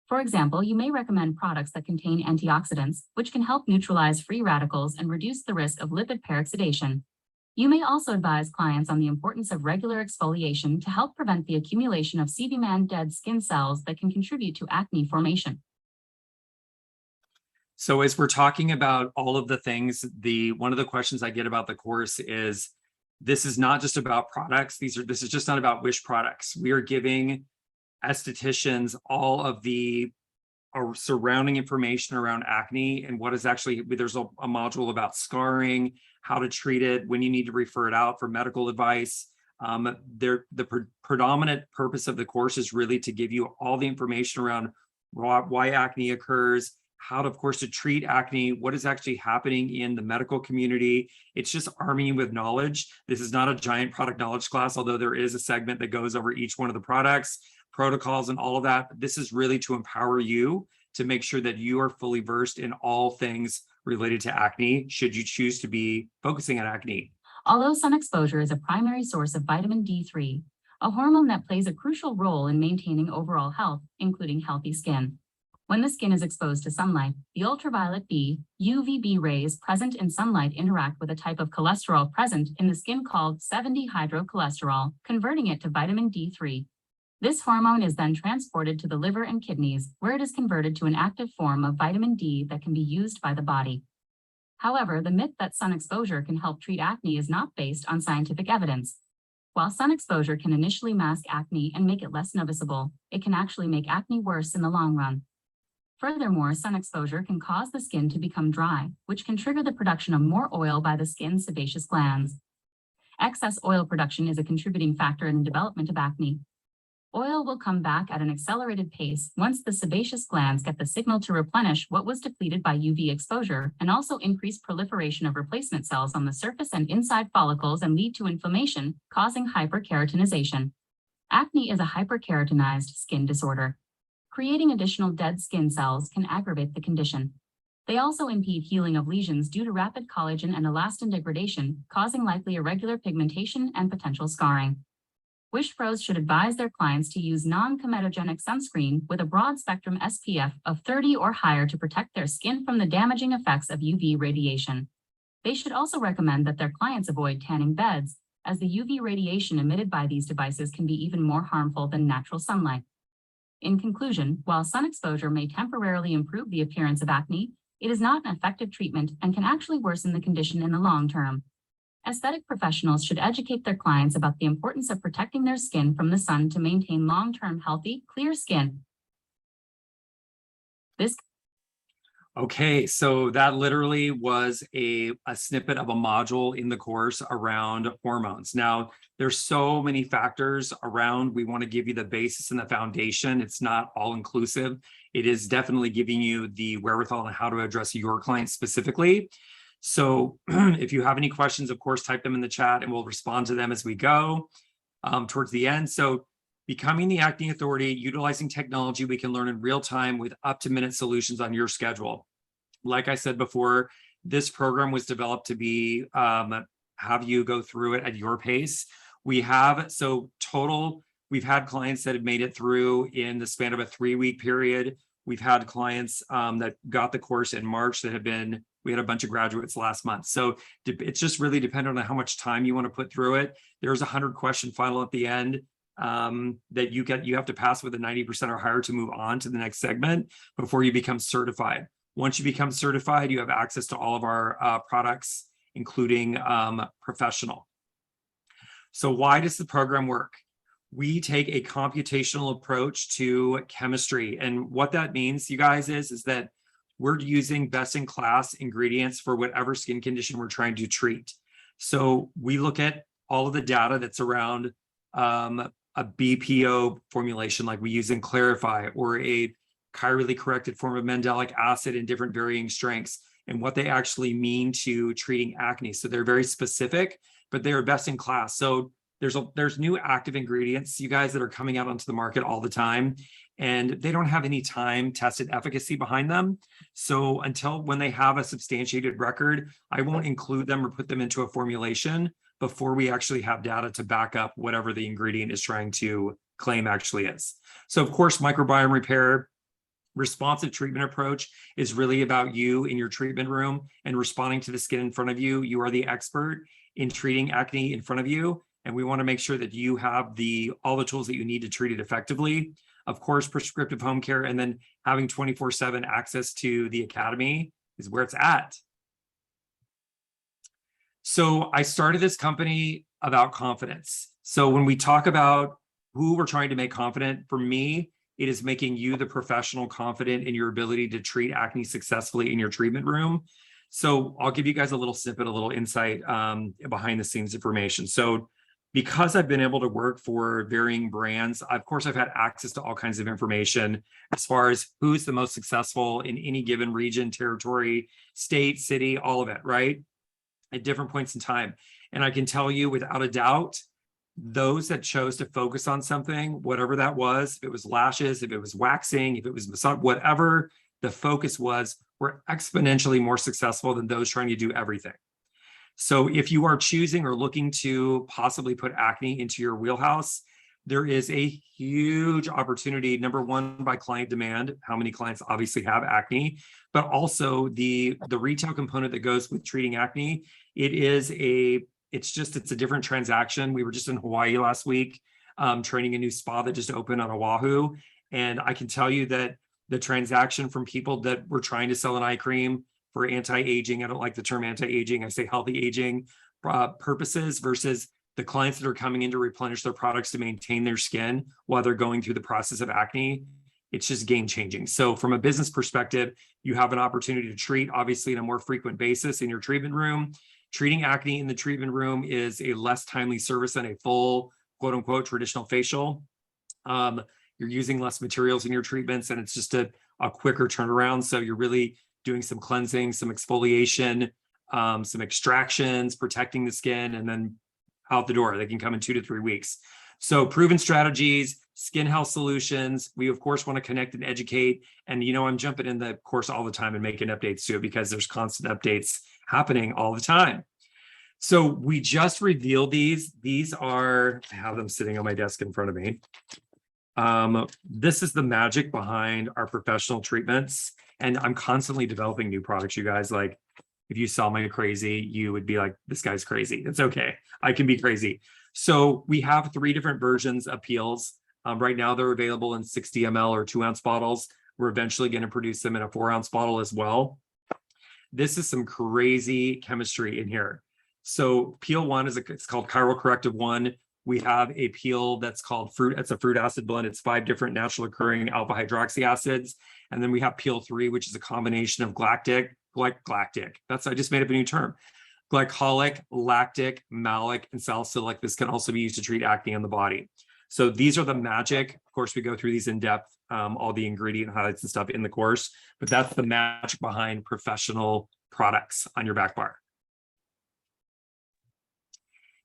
For example, you may recommend products that contain antioxidants, which can help neutralize free radicals and reduce the risk of lipid peroxidation. You may also advise clients on the importance of regular exfoliation to help prevent the accumulation of sebum and dead skin cells that can contribute to acne formation. So as we're talking about all of the things, one of the questions I get about the course is, this is not just about products. This is just not about Wish products. We are giving estheticians all of the surrounding information around acne and what is actually, there's a module about scarring, how to treat it, when you need to refer it out for medical advice. The predominant purpose of the course is really to give you all the information around why acne occurs, how to, of course, to treat acne, what is actually happening in the medical community. It's just arming you with knowledge. This is not a giant product knowledge class, although there is a segment that goes over each one of the products, protocols, and all of that. This is really to empower you to make sure that you are fully versed in all things related to acne, should you choose to be focusing on acne. Although sun exposure is a primary source of vitamin D3, a hormone that plays a crucial role in maintaining overall health, including healthy skin. When the skin is exposed to sunlight, the ultraviolet B, UVB rays present in sunlight interact with a type of cholesterol present in the skin called 7-dehydrocholesterol, converting it to vitamin D3. This hormone is then transported to the liver and kidneys, where it is converted to an active form of vitamin D that can be used by the body. However, the myth that sun exposure can help treat acne is not based on scientific evidence. While sun exposure can initially mask acne and make it less noticeable, it can actually make acne worse in the long run. Furthermore, sun exposure can cause the skin to become dry, which can trigger the production of more oil by the skin's sebaceous glands. Excess oil production is a contributing factor in the development of acne. Oil will come back at an accelerated pace once the sebaceous glands get the signal to replenish what was depleted by UV exposure and also increase proliferation of replacement cells on the surface and inside follicles and lead to inflammation, causing hyperkeratinization. Acne is a hyperkeratinized skin disorder. Creating additional dead skin cells can aggravate the condition. They also impede healing of lesions due to rapid collagen and elastin degradation, causing likely irregular pigmentation and potential scarring. Wish Pros should advise their clients to use non-comedogenic sunscreen with a broad spectrum SPF of 30 or higher to protect their skin from the damaging effects of UV radiation. They should also recommend that their clients avoid tanning beds, as the UV radiation emitted by these devices can be even more harmful than natural sunlight. In conclusion, while sun exposure may temporarily improve the appearance of acne, it is not an effective treatment and can actually worsen the condition in the long term. Aesthetic professionals should educate their clients about the importance of protecting their skin from the sun to maintain long-term healthy, clear skin. Okay, so that literally was a snippet of a module in the course around hormones. Now, there's so many factors around. We want to give you the basis and the foundation. It's not all inclusive. It is definitely giving you the wherewithal on how to address your clients specifically. So if you have any questions, of course, type them in the chat and we'll respond to them as we go towards the end. So becoming the acne authority, utilizing technology we can learn in real time with up-to-minute solutions on your schedule. Like I said before, this program was developed to be have you go through it at your pace. We've had clients that have made it through in the span of a 3-week period. We've had clients that got the course in March that have been, we had a bunch of graduates last month. So it's just really dependent on how much time you want to put through it. There's a 100-question final at the end that you have to pass with a 90% or higher to move on to the next segment before you become certified. Once you become certified, you have access to all of our products, including professional. So why does the program work? We take a computational approach to chemistry. And what that means, you guys, is that we're using best-in-class ingredients for whatever skin condition we're trying to treat. So we look at all of the data that's around a BPO formulation like we use in Clarify, or a chirally corrected form of mandelic acid in different varying strengths, and what they actually mean to treating acne. So they're very specific, but they are best in class. So there's new active ingredients, you guys, that are coming out onto the market all the time, and they don't have any time tested efficacy behind them. So until when they have a substantiated record, I won't include them or put them into a formulation before we actually have data to back up whatever the ingredient is trying to claim actually is. So of course, microbiome repair, responsive treatment approach is really about you in your treatment room and responding to the skin in front of you. You are the expert in treating acne in front of you, and we want to make sure that you have all the tools that you need to treat it effectively. Of course, prescriptive home care, and then having 24/7 access to the academy is where it's at. So I started this company about confidence. So when we talk about who we're trying to make confident, for me, it is making you the professional confident in your ability to treat acne successfully in your treatment room. So I'll give you guys a little snippet, a little insight behind the scenes information. So because I've been able to work for varying brands, of course, I've had access to all kinds of information as far as who's the most successful in any given region, territory, state, city, all of it, right? At different points in time. And I can tell you without a doubt, those that chose to focus on something, whatever that was, if it was lashes, if it was waxing, if it was massage, whatever the focus was, were exponentially more successful than those trying to do everything. So if you are choosing or looking to possibly put acne into your wheelhouse, there is a huge opportunity, number one, by client demand, how many clients obviously have acne, but also the retail component that goes with treating acne. It's a different transaction. We were just in Hawaii last week, training a new spa that just opened on Oahu. And I can tell you that the transaction from people that were trying to sell an eye cream for anti-aging, I don't like the term anti-aging, I say healthy aging purposes, versus the clients that are coming in to replenish their products to maintain their skin while they're going through the process of acne, it's just game changing. So from a business perspective, you have an opportunity to treat, obviously, on a more frequent basis in your treatment room. Treating acne in the treatment room is a less timely service than a full, quote unquote, traditional facial. You're using less materials in your treatments, and it's just a quicker turnaround. So you're really doing some cleansing, some exfoliation, some extractions, protecting the skin, and then out the door. They can come in 2 to 3 weeks. So proven strategies, skin health solutions. We, of course, want to connect and educate. And, I'm jumping in the course all the time and making updates to it because there's constant updates happening all the time. So we just revealed these. These are, I have them sitting on my desk in front of me. This is the magic behind our professional treatments. And I'm constantly developing new products, you guys. Like, if you saw me crazy, you would be like, this guy's crazy. It's okay. I can be crazy. So we have 3 different versions of peels. Right now, they're available in 60 ml or 2-ounce bottles. We're eventually going to produce them in a 4-ounce bottle as well. This is some crazy chemistry in here. So peel 1 it's called Chiral Corrective 1. We have a peel that's called it's a fruit acid blend. It's 5 different naturally occurring alpha hydroxy acids. And then we have peel 3, which is a combination of I just made up a new term. Glycolic, lactic, malic, and salicylic. This can also be used to treat acne on the body. So these are the magic. Of course, we go through these in depth, all the ingredient highlights and stuff in the course, but that's the magic behind professional products on your back bar.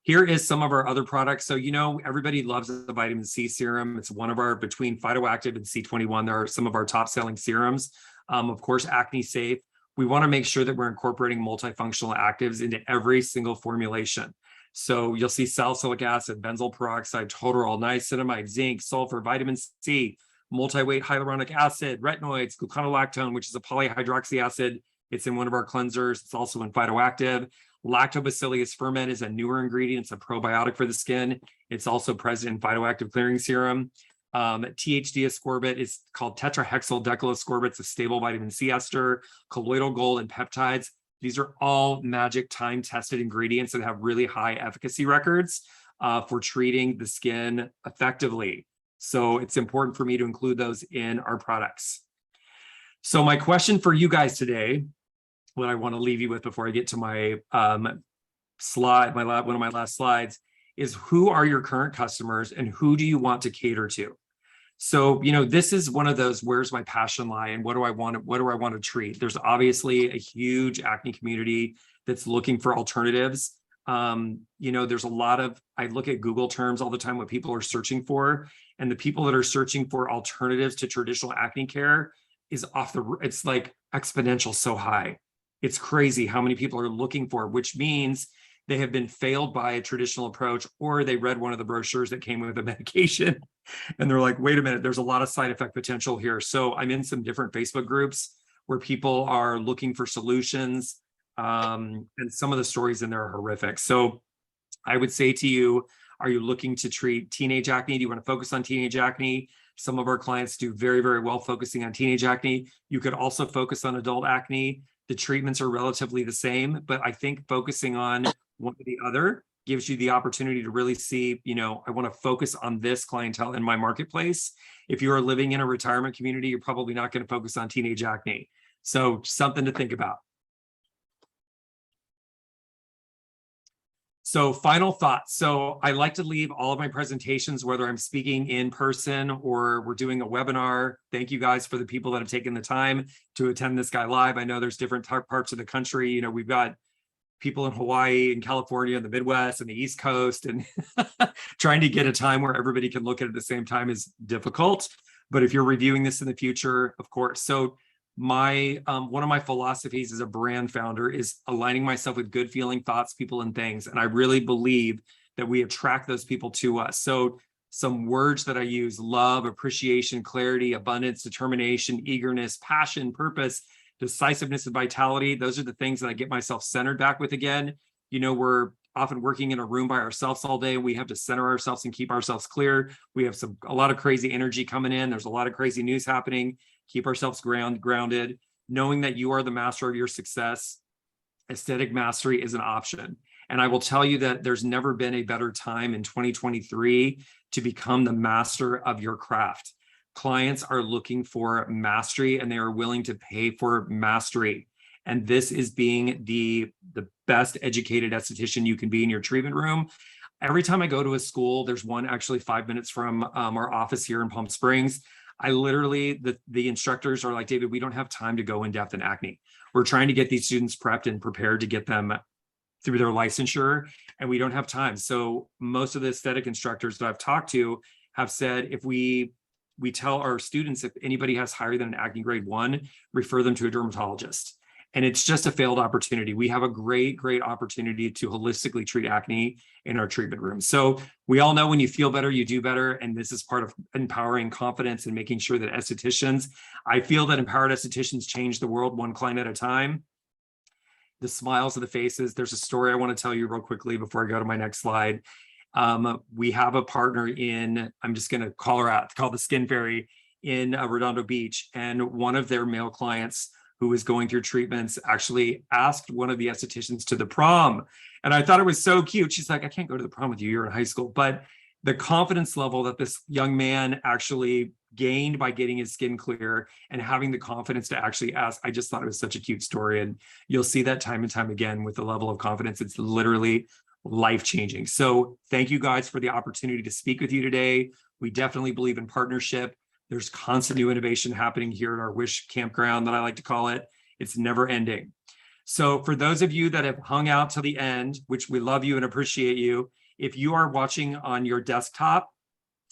Here is some of our other products. So, everybody loves the vitamin C serum. It's one of our, between Phytoactive and C21, there are some of our top selling serums. Of course, acne safe. We want to make sure that we're incorporating multifunctional actives into every single formulation. So you'll see salicylic acid, benzoyl peroxide, tauterol, niacinamide, zinc, sulfur, vitamin C, multi-weight hyaluronic acid, retinoids, gluconolactone, which is a polyhydroxy acid. It's in one of our cleansers. It's also in Phytoactive. Lactobacillus ferment is a newer ingredient. It's a probiotic for the skin. It's also present in Phytoactive Clearing Serum. THD ascorbate is called tetrahexyl decylascorbate. It's a stable vitamin C ester, colloidal gold, and peptides. These are all magic time-tested ingredients that have really high efficacy records for treating the skin effectively. So it's important for me to include those in our products. So my question for you guys today, what I want to leave you with before I get to my slide, one of my last slides, is who are your current customers and who do you want to cater to? So, this is one of those, where's my passion lie and what do I want to treat? There's obviously a huge acne community that's looking for alternatives. There's a lot of, I look at Google terms all the time, what people are searching for, and the people that are searching for alternatives to traditional acne care is it's like exponential so high. It's crazy how many people are looking for, which means they have been failed by a traditional approach, or they read one of the brochures that came with a medication and they're like, wait a minute, there's a lot of side effect potential here. So I'm in some different Facebook groups where people are looking for solutions. And some of the stories in there are horrific. So I would say to you, are you looking to treat teenage acne? Do you want to focus on teenage acne? Some of our clients do very, very well focusing on teenage acne. You could also focus on adult acne. The treatments are relatively the same, but I think focusing on one or the other gives you the opportunity to really see, I want to focus on this clientele in my marketplace. If you are living in a retirement community, you're probably not going to focus on teenage acne. So something to think about. So final thoughts. So I like to leave all of my presentations, whether I'm speaking in person or we're doing a webinar. Thank you guys for the people that have taken the time to attend this guy live. I know there's different parts of the country. You know, we've got people in Hawaii and California and the Midwest and the East Coast, and trying to get a time where everybody can look at it at the same time is difficult. But if you're reviewing this in the future, of course. So my one of my philosophies as a brand founder is aligning myself with good feeling thoughts, people, and things. And I really believe that we attract those people to us. So some words that I use: love, appreciation, clarity, abundance, determination, eagerness, passion, purpose, decisiveness, and vitality. Those are the things that I get myself centered back with again. You know, we're often working in a room by ourselves all day. We have to center ourselves and keep ourselves clear. We have a lot of crazy energy coming in. There's a lot of crazy news happening. Keep ourselves grounded, knowing that you are the master of your success. Aesthetic mastery is an option. And I will tell you that there's never been a better time in 2023 to become the master of your craft. Clients are looking for mastery, and they are willing to pay for mastery. And this is being the best educated esthetician you can be in your treatment room. Every time I go to a school, there's one actually 5 minutes from our office here in Palm Springs. I literally, the instructors are like, David, we don't have time to go in depth in acne. We're trying to get these students prepped and prepared to get them through their licensure, and we don't have time. So most of the aesthetic instructors that I've talked to have said, if we tell our students, if anybody has higher than an acne grade 1, refer them to a dermatologist. And it's just a failed opportunity. We have a great opportunity to holistically treat acne in our treatment room. So we all know when you feel better, you do better. And this is part of empowering confidence and making sure that estheticians, I feel that empowered estheticians change the world one client at a time. The smiles of the faces. There's a story I want to tell you real quickly before I go to my next slide. We have a partner in, I'm just going to call her out, called the Skin Fairy in Redondo Beach. And one of their male clients who was going through treatments actually asked one of the estheticians to the prom. And I thought it was so cute. She's like, I can't go to the prom with you, you're in high school. But the confidence level that this young man actually gained by getting his skin clear and having the confidence to actually ask, I just thought it was such a cute story. And you'll see that time and time again with the level of confidence. It's literally life-changing. So thank you guys for the opportunity to speak with you today. We definitely believe in partnership. There's constant new innovation happening here at our Wish campground, that I like to call it. It's never ending. So for those of you that have hung out till the end, which we love you and appreciate you, if you are watching on your desktop,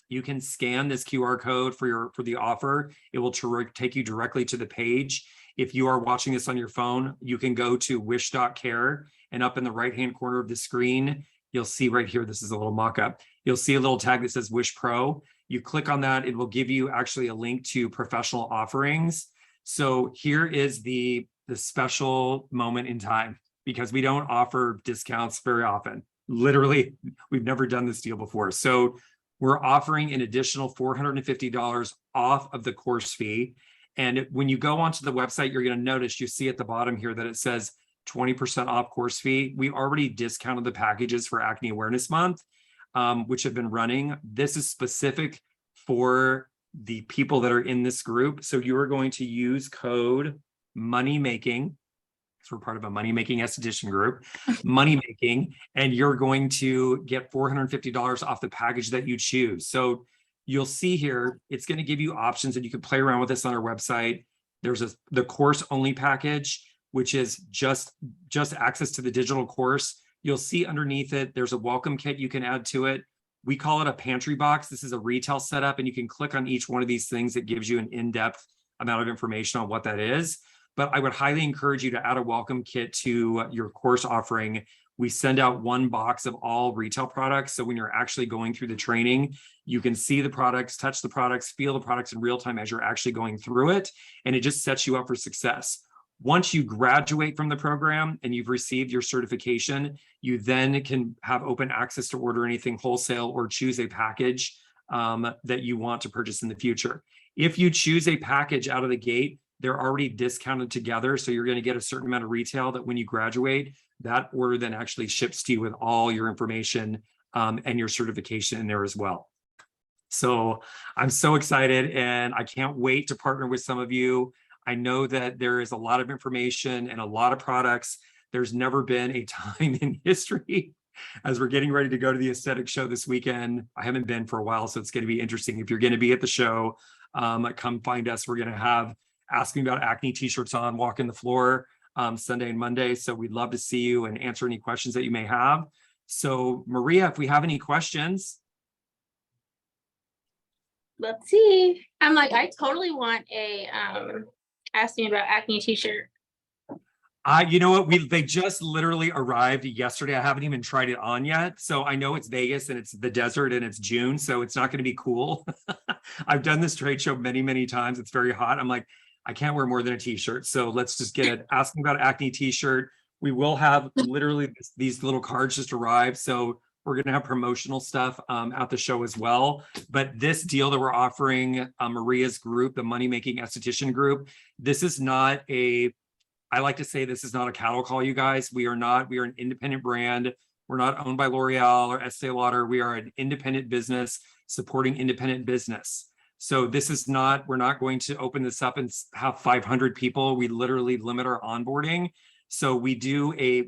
you can scan this QR code for the offer. It will take you directly to the page. If you are watching this on your phone, you can go to wish.care, and up in the right-hand corner of the screen, you'll see right here, this is a little mock-up. You'll see a little tag that says Wish Pro. You click on that, it will give you actually a link to professional offerings. So here is the special moment in time, because we don't offer discounts very often. Literally, we've never done this deal before. So we're offering an additional $450 off of the course fee. And when you go onto the website, you're going to notice, you see at the bottom here that it says 20% off course fee. We already discounted the packages for Acne Awareness Month, which have been running. This is specific for the people that are in this group. So you are going to use code MONEYMAKING. So we're part of a money-making esthetician group, money-making, and you're going to get $450 off the package that you choose. So you'll see here, it's going to give you options, and you can play around with this on our website. There's the course only package, which is just access to the digital course. You'll see underneath it, there's a welcome kit you can add to it. We call it a pantry box. This is a retail setup, and you can click on each one of these things. It gives you an in-depth amount of information on what that is. But I would highly encourage you to add a welcome kit to your course offering. We send out one box of all retail products. So when you're actually going through the training, you can see the products, touch the products, feel the products in real time as you're actually going through it. And it just sets you up for success. Once you graduate from the program and you've received your certification, you then can have open access to order anything wholesale or choose a package that you want to purchase in the future. If you choose a package out of the gate, they're already discounted together. So you're going to get a certain amount of retail that when you graduate, that order then actually ships to you with all your information and your certification in there as well. So I'm so excited, and I can't wait to partner with some of you. I know that there is a lot of information and a lot of products. There's never been a time in history as we're getting ready to go to the aesthetic show this weekend. I haven't been for a while, so it's going to be interesting. If you're going to be at the show, come find us. We're going to have Ask Me About Acne t-shirts on, walking the floor Sunday and Monday. So we'd love to see you and answer any questions that you may have. So Maria, if we have any questions. Let's see. I'm like, I totally want a Ask Me About Acne t-shirt. You know what? They just literally arrived yesterday. I haven't even tried it on yet. So I know it's Vegas and it's the desert and it's June, so it's not going to be cool. I've done this trade show many, many times. It's very hot. I'm like, I can't wear more than a t-shirt. So let's just get it. Asking About Acne t-shirt. We will have literally these little cards just arrived. So we're going to have promotional stuff at the show as well. But this deal that we're offering Maria's group, the Money Making Esthetician group, this is not I like to say this is not a cattle call, you guys. We are an independent brand. We're not owned by L'Oreal or Estee Lauder. We are an independent business supporting independent business. So this is not, we're not going to open this up and have 500 people. We literally limit our onboarding. So we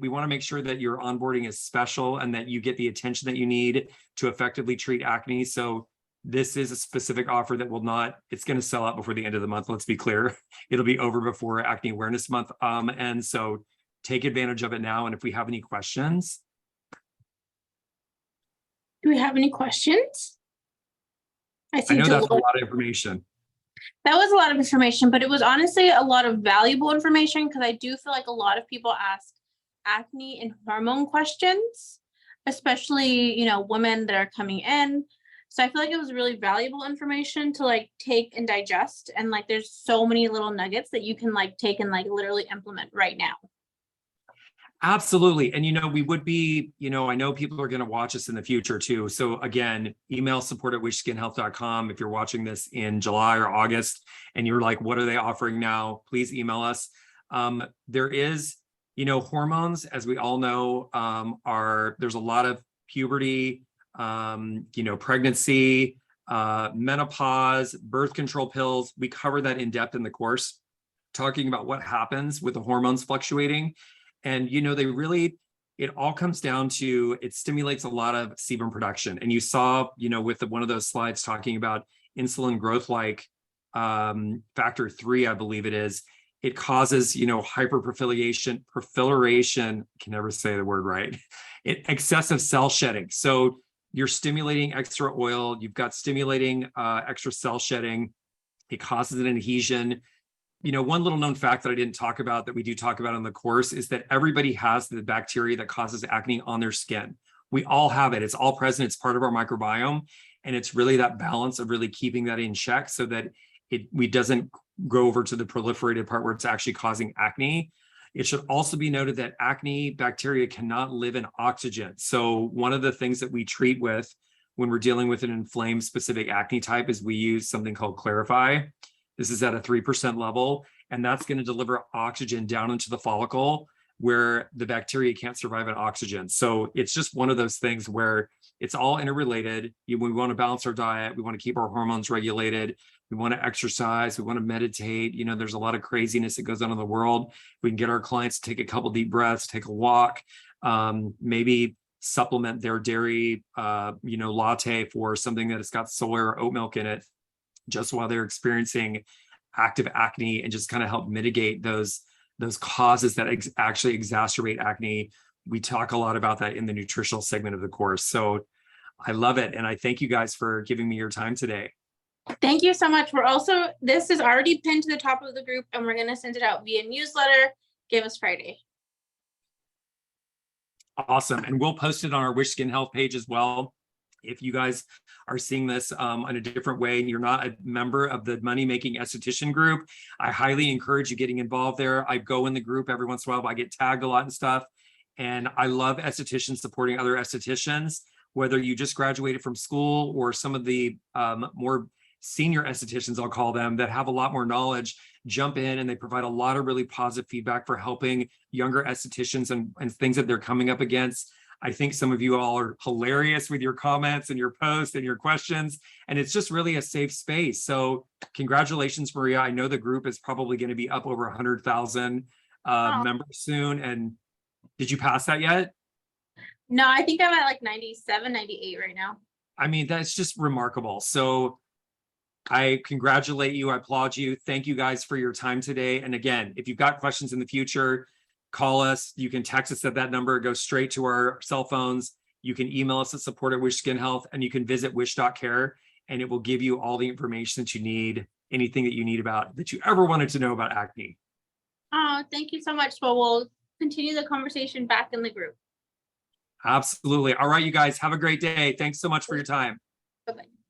want to make sure that your onboarding is special and that you get the attention that you need to effectively treat acne. So this is a specific offer that it's going to sell out before the end of the month. Let's be clear. It'll be over before Acne Awareness Month. And so take advantage of it now. And if we have any questions. Do we have any questions? I know that's a lot of information. That was a lot of information, but it was honestly a lot of valuable information because I do feel like a lot of people ask acne and hormone questions, especially, women that are coming in. So I feel like it was really valuable information to take and digest. And there's so many little nuggets that you can take and literally implement right now. Absolutely. And, we would be, I know people are going to watch us in the future too. So again, email support@wishskinhealth.com. If you're watching this in July or August and you're like, what are they offering now? Please email us. There is, hormones, as we all know, there's a lot of puberty, pregnancy, menopause, birth control pills. We cover that in depth in the course, talking about what happens with the hormones fluctuating. And, it all comes down to, it stimulates a lot of sebum production. And you saw, with one of those slides talking about insulin growth, factor 3, I believe it is, it causes, hyperproliferation, I can never say the word right, excessive cell shedding. So you're stimulating extra oil, you've got stimulating extra cell shedding, it causes an adhesion. One little known fact that I didn't talk about that we do talk about in the course is that everybody has the bacteria that causes acne on their skin. We all have it. It's all present. It's part of our microbiome. And it's really that balance of really keeping that in check so that we doesn't go over to the proliferated part where it's actually causing acne. It should also be noted that acne bacteria cannot live in oxygen. So one of the things that we treat with when we're dealing with an inflamed specific acne type is we use something called Clarify. This is at a 3% level, and that's going to deliver oxygen down into the follicle where the bacteria can't survive on oxygen. So it's just one of those things where it's all interrelated. We want to balance our diet. We want to keep our hormones regulated. We want to exercise. We want to meditate. there's a lot of craziness that goes on in the world. We can get our clients to take a couple deep breaths, take a walk, maybe supplement their dairy, latte for something that has got soy or oat milk in it, just while they're experiencing active acne, and just kind of help mitigate those causes that actually exacerbate acne. We talk a lot about that in the nutritional segment of the course. So I love it. And I thank you guys for giving me your time today. Thank you so much. This is already pinned to the top of the group, and we're going to send it out via newsletter. Give us Friday. Awesome. And we'll post it on our Wish Skin Health page as well. If you guys are seeing this in a different way and you're not a member of the Money Making Esthetician group, I highly encourage you getting involved there. I go in the group every once in a while, but I get tagged a lot and stuff. And I love estheticians supporting other estheticians, whether you just graduated from school or some of the more senior estheticians, I'll call them, that have a lot more knowledge, jump in and they provide a lot of really positive feedback for helping younger estheticians and things that they're coming up against. I think some of you all are hilarious with your comments and your posts and your questions, and it's just really a safe space. So congratulations, Maria. I know the group is probably going to be up over 100,000 members soon. And did you pass that yet? No, I think I'm at like 97, 98 right now. I mean, that's just remarkable. So I congratulate you. I applaud you. Thank you guys for your time today. And again, if you've got questions in the future, call us. You can text us at that number. Go straight to our cell phones. You can email us at support@Wish Skin Health, and you can visit wish.care, and it will give you all the information that you need, anything that you need about that you ever wanted to know about acne. Oh, thank you so much. Well, we'll continue the conversation back in the group. Absolutely. All right, you guys, have a great day. Thanks so much for your time. Bye-bye.